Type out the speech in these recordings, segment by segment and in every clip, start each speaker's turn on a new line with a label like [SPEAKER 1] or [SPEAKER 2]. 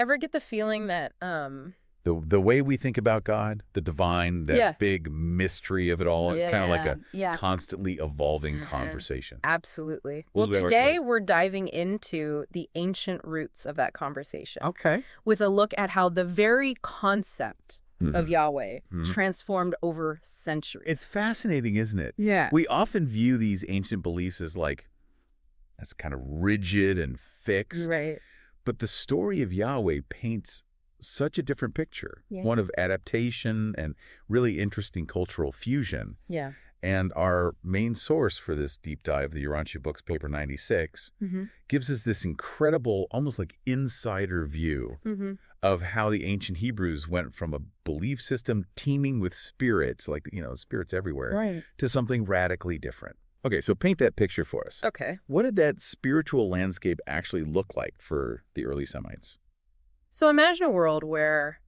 [SPEAKER 1] Ever get the feeling that
[SPEAKER 2] The way we think about God, the divine, that big mystery of it all, it's kind of like a constantly evolving conversation.
[SPEAKER 1] Absolutely. Well, today we're diving into the ancient roots of that conversation.
[SPEAKER 2] Okay.
[SPEAKER 1] With a look at how the very concept of Yahweh transformed over centuries.
[SPEAKER 2] It's fascinating, isn't it?
[SPEAKER 1] Yeah.
[SPEAKER 2] We often view these ancient beliefs as kind of rigid and fixed.
[SPEAKER 1] Right.
[SPEAKER 2] But the story of Yahweh paints such a different picture, one of adaptation and really interesting cultural fusion.
[SPEAKER 1] Yeah.
[SPEAKER 2] And our main source for this deep dive, the Urantia Books, paper 96, gives us this incredible, almost like insider view of how the ancient Hebrews went from a belief system teeming with spirits, like, spirits everywhere, to something radically different. Okay, so paint that picture for us.
[SPEAKER 1] Okay.
[SPEAKER 2] What did that spiritual landscape actually look like for the early Semites?
[SPEAKER 1] So imagine a world where,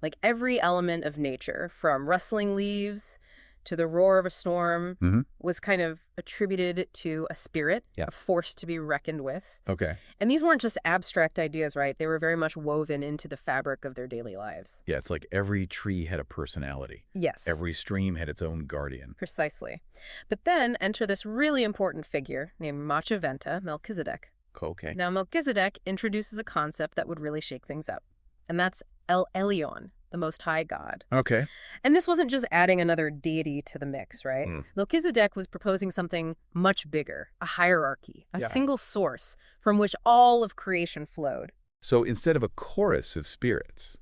[SPEAKER 1] like, every element of nature, from rustling leaves to the roar of a storm, was kind of attributed to a spirit, a force to be reckoned with.
[SPEAKER 2] Okay.
[SPEAKER 1] And these weren't just abstract ideas, right? They were very much woven into the fabric of their daily lives.
[SPEAKER 2] Yeah, it's like every tree had a personality.
[SPEAKER 1] Yes.
[SPEAKER 2] Every stream had its own guardian.
[SPEAKER 1] Precisely. But then enter this really important figure named Machiventa, Melchizedek.
[SPEAKER 2] Okay.
[SPEAKER 1] Now, Melchizedek introduces a concept that would really shake things up, and that's El Elyon, the Most High God.
[SPEAKER 2] Okay.
[SPEAKER 1] And this wasn't just adding another deity to the mix, right? Melchizedek was proposing something much bigger, a hierarchy, a single source from which all of creation flowed.
[SPEAKER 2] So instead of a chorus of spirits,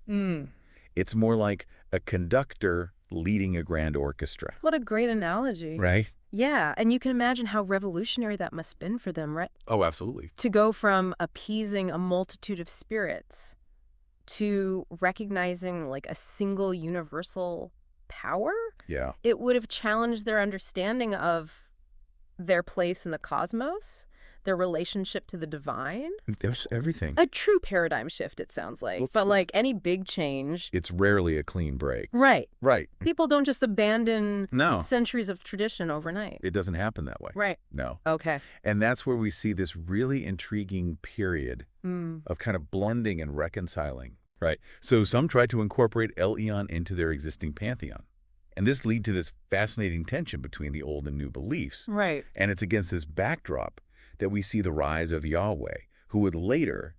[SPEAKER 2] it's more like a conductor leading a grand orchestra.
[SPEAKER 1] What a great analogy.
[SPEAKER 2] Right?
[SPEAKER 1] Yeah, and you can imagine how revolutionary that must have been for them, right?
[SPEAKER 2] Oh, absolutely.
[SPEAKER 1] To go from appeasing a multitude of spirits to recognizing like a single universal power.
[SPEAKER 2] Yeah.
[SPEAKER 1] It would have challenged their understanding of their place in the cosmos, their relationship to the divine.
[SPEAKER 2] There's everything.
[SPEAKER 1] A true paradigm shift, it sounds like. But like any big change,
[SPEAKER 2] it's rarely a clean break.
[SPEAKER 1] Right.
[SPEAKER 2] Right.
[SPEAKER 1] People don't just abandon
[SPEAKER 2] No.
[SPEAKER 1] centuries of tradition overnight.
[SPEAKER 2] It doesn't happen that way.
[SPEAKER 1] Right.
[SPEAKER 2] No.
[SPEAKER 1] Okay.
[SPEAKER 2] And that's where we see this really intriguing period of kind of blending and reconciling. Right. So some try to incorporate El Elyon into their existing pantheon. And this leads to this fascinating tension between the old and new beliefs.
[SPEAKER 1] Right.
[SPEAKER 2] And it's against this backdrop that we see the rise of Yahweh, who would later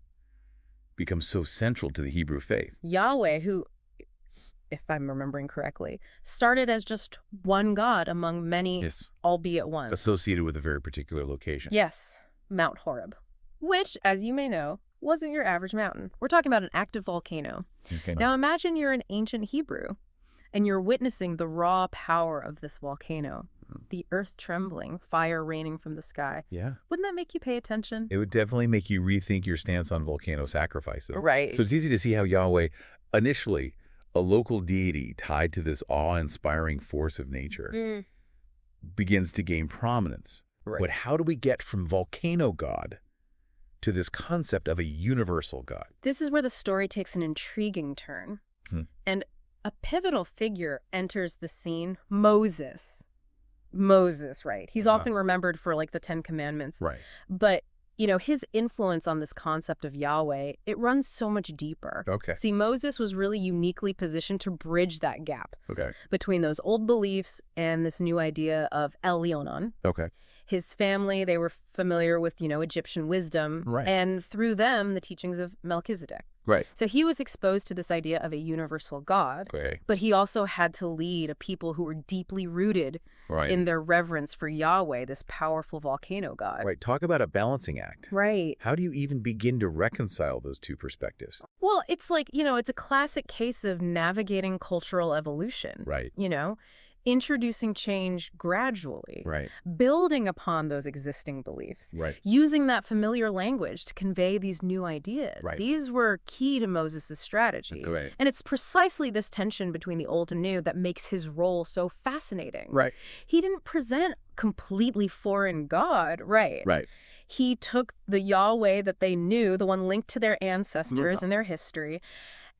[SPEAKER 2] become so central to the Hebrew faith.
[SPEAKER 1] Yahweh, who, if I'm remembering correctly, started as just one God among many, albeit one.
[SPEAKER 2] Associated with a very particular location.
[SPEAKER 1] Yes, Mount Horeb, which, as you may know, wasn't your average mountain. We're talking about an active volcano. Okay. Now imagine you're an ancient Hebrew, and you're witnessing the raw power of this volcano. The earth trembling, fire raining from the sky.
[SPEAKER 2] Yeah.
[SPEAKER 1] Wouldn't that make you pay attention?
[SPEAKER 2] It would definitely make you rethink your stance on volcano sacrificing.
[SPEAKER 1] Right.
[SPEAKER 2] So it's easy to see how Yahweh, initially a local deity tied to this awe-inspiring force of nature, begins to gain prominence. Right. But how do we get from volcano god to this concept of a universal God?
[SPEAKER 1] This is where the story takes an intriguing turn. And a pivotal figure enters the scene, Moses. Moses, right. He's often remembered for like the 10 Commandments.
[SPEAKER 2] Right.
[SPEAKER 1] But, you know, his influence on this concept of Yahweh, it runs so much deeper.
[SPEAKER 2] Okay.
[SPEAKER 1] See, Moses was really uniquely positioned to bridge that gap between those old beliefs and this new idea of El Elyon.
[SPEAKER 2] Okay.
[SPEAKER 1] His family, they were familiar with, you know, Egyptian wisdom.
[SPEAKER 2] Right.
[SPEAKER 1] And through them, the teachings of Melchizedek.
[SPEAKER 2] Right.
[SPEAKER 1] So he was exposed to this idea of a universal God, but he also had to lead a people who were deeply rooted in their reverence for Yahweh, this powerful volcano God.
[SPEAKER 2] Right. Talk about a balancing act.
[SPEAKER 1] Right.
[SPEAKER 2] How do you even begin to reconcile those two perspectives?
[SPEAKER 1] Well, it's like, you know, it's a classic case of navigating cultural evolution.
[SPEAKER 2] Right.
[SPEAKER 1] You know, introducing change gradually,
[SPEAKER 2] right,
[SPEAKER 1] building upon those existing beliefs,
[SPEAKER 2] right,
[SPEAKER 1] using that familiar language to convey these new ideas.
[SPEAKER 2] Right.
[SPEAKER 1] These were key to Moses' strategy.
[SPEAKER 2] Right.
[SPEAKER 1] And it's precisely this tension between the old and new that makes his role so fascinating.
[SPEAKER 2] Right.
[SPEAKER 1] He didn't present completely foreign God, right?
[SPEAKER 2] Right.
[SPEAKER 1] He took the Yahweh that they knew, the one linked to their ancestors and their history,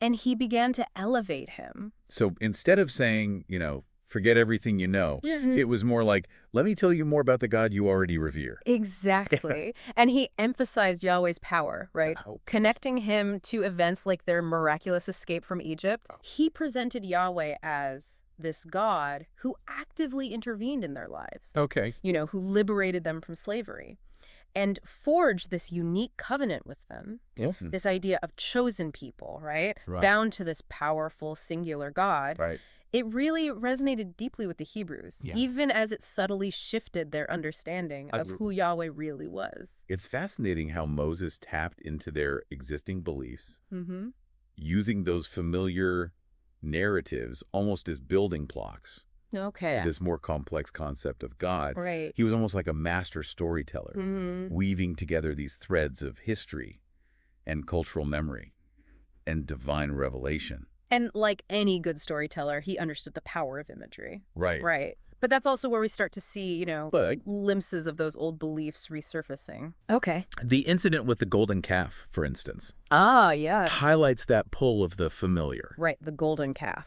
[SPEAKER 1] and he began to elevate him.
[SPEAKER 2] So instead of saying, you know, forget everything you know. It was more like, let me tell you more about the God you already revere.
[SPEAKER 1] Exactly. And he emphasized Yahweh's power, right? Connecting him to events like their miraculous escape from Egypt. He presented Yahweh as this God who actively intervened in their lives.
[SPEAKER 2] Okay.
[SPEAKER 1] Who liberated them from slavery and forged this unique covenant with them. This idea of chosen people, right? Bound to this powerful, singular God. It really resonated deeply with the Hebrews, even as it subtly shifted their understanding of who Yahweh really was.
[SPEAKER 2] It's fascinating how Moses tapped into their existing beliefs, using those familiar narratives almost as building blocks. This more complex concept of God. He was almost like a master storyteller, weaving together these threads of history and cultural memory and divine revelation.
[SPEAKER 1] And like any good storyteller, he understood the power of imagery.
[SPEAKER 2] Right.
[SPEAKER 1] But that's also where we start to see, glimpses of those old beliefs resurfacing.
[SPEAKER 2] The incident with the golden calf, for instance.
[SPEAKER 1] Yes.
[SPEAKER 2] Highlights that pull of the familiar.
[SPEAKER 1] Right, the golden calf.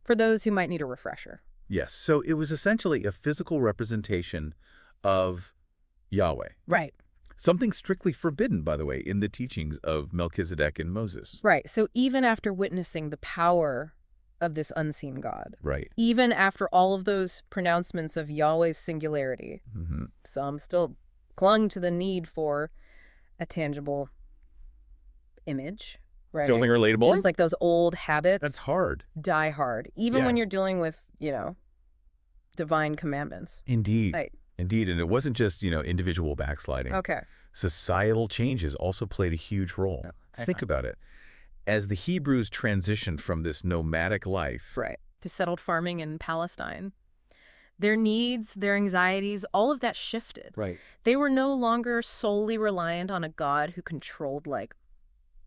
[SPEAKER 1] For those who might need a refresher.
[SPEAKER 2] Yes, so it was essentially a physical representation of Yahweh. Something strictly forbidden, by the way, in the teachings of Melchizedek and Moses.
[SPEAKER 1] So even after witnessing the power of this unseen God, even after all of those pronouncements of Yahweh's singularity, some still clung to the need for a tangible image.
[SPEAKER 2] Something relatable?
[SPEAKER 1] It's like those old habits.
[SPEAKER 2] That's hard.
[SPEAKER 1] Die hard, even when you're dealing with, divine commandments.
[SPEAKER 2] Indeed. Indeed, and it wasn't just, individual backsliding. Societal changes also played a huge role. Think about it. As the Hebrews transitioned from this nomadic life
[SPEAKER 1] to settled farming in Palestine, their needs, their anxieties, all of that shifted. They were no longer solely reliant on a God who controlled,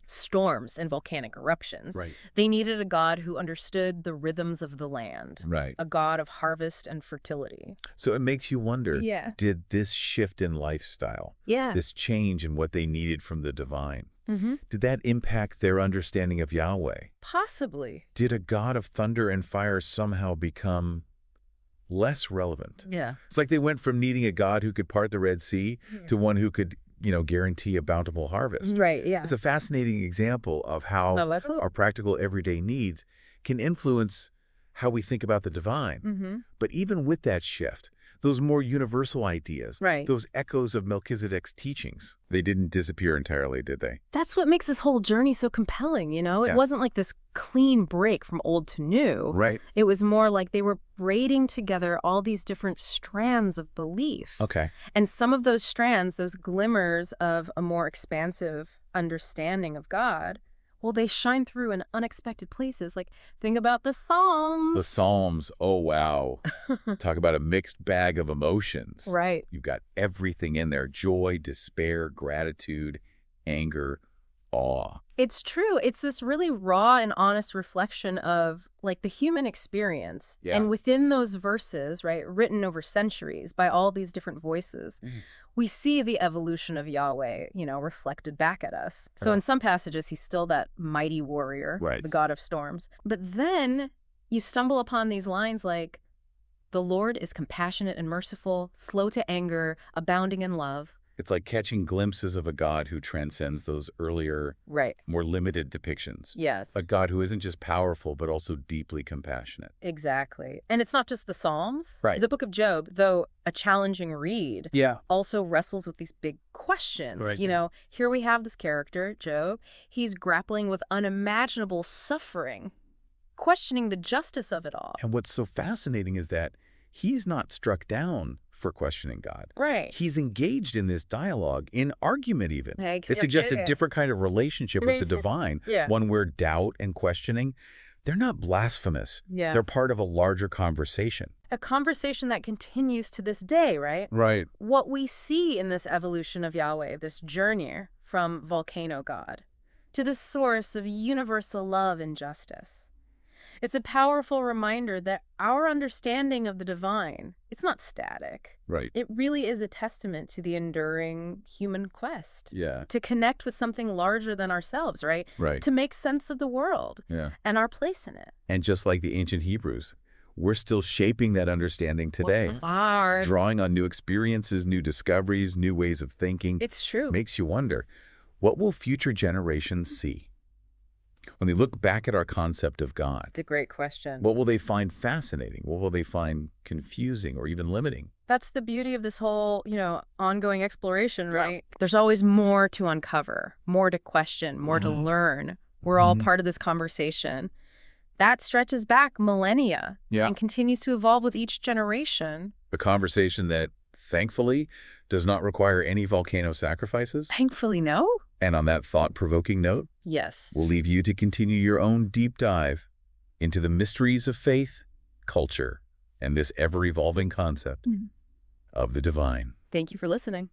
[SPEAKER 1] storms and volcanic eruptions. They needed a God who understood the rhythms of the land. A God of harvest and fertility.
[SPEAKER 2] So it makes you wonder, did this shift in lifestyle, this change in what they needed from the divine, did that impact their understanding of Yahweh?
[SPEAKER 1] Possibly.
[SPEAKER 2] Did a God of thunder and fire somehow become less relevant? It's like they went from needing a God who could part the Red Sea to one who could guarantee a bountiful harvest. It's a fascinating example of how our practical everyday needs can influence how we think about the divine. But even with that shift, those more universal ideas, those echoes of Melchizedek's teachings, they didn't disappear entirely, did they?
[SPEAKER 1] That's what makes this whole journey so compelling, It wasn't like this clean break from old to new. It was more like they were braiding together all these different strands of belief. And some of those strands, those glimmers of a more expansive understanding of God, well, they shine through in unexpected places. Think about the Psalms.
[SPEAKER 2] The Psalms, oh, wow. Talk about a mixed bag of emotions. You've got everything in there. Joy, despair, gratitude, anger, awe.
[SPEAKER 1] It's true. It's this really raw and honest reflection of the human experience. And within those verses, written over centuries by all these different voices, we see the evolution of Yahweh, reflected back at us. So in some passages, he's still that mighty warrior, the God of storms. But then you stumble upon these lines like, the Lord is compassionate and merciful, slow to anger, abounding in love.
[SPEAKER 2] It's like catching glimpses of a God who transcends those earlier, more limited depictions. A God who isn't just powerful, but also deeply compassionate.
[SPEAKER 1] Exactly. And it's not just the Psalms. The book of Job, though a challenging read, also wrestles with these big questions. Here we have this character, Job. He's grappling with unimaginable suffering, questioning the justice of it all.
[SPEAKER 2] And what's so fascinating is that he's not struck down for questioning God. He's engaged in this dialogue, in argument even. It suggests a different kind of relationship with the divine, one where doubt and questioning, they're not blasphemous. They're part of a larger conversation.
[SPEAKER 1] A conversation that continues to this day, right? What we see in this evolution of Yahweh, this journey from volcano God to the source of universal love and justice. It's a powerful reminder that our understanding of the divine, it's not static. It really is a testament to the enduring human quest. To connect with something larger than ourselves, To make sense of the world and our place in it.
[SPEAKER 2] And just like the ancient Hebrews, we're still shaping that understanding today.
[SPEAKER 1] We are.
[SPEAKER 2] Drawing on new experiences, new discoveries, new ways of thinking.
[SPEAKER 1] It's true.
[SPEAKER 2] Makes you wonder, what will future generations see? When they look back at our concept of God,
[SPEAKER 1] It's a great question.
[SPEAKER 2] what will they find fascinating? What will they find confusing or even limiting?
[SPEAKER 1] That's the beauty of this whole, ongoing exploration, right? There's always more to uncover, more to question, more to learn. We're all part of this conversation. That stretches back millennia and continues to evolve with each generation.
[SPEAKER 2] A conversation that, thankfully, does not require any volcano sacrifices.
[SPEAKER 1] Thankfully, no?
[SPEAKER 2] And on that thought-provoking note,
[SPEAKER 1] Yes.
[SPEAKER 2] we'll leave you to continue your own deep dive into the mysteries of faith, culture, and this ever-evolving concept of the divine.
[SPEAKER 1] Thank you for listening.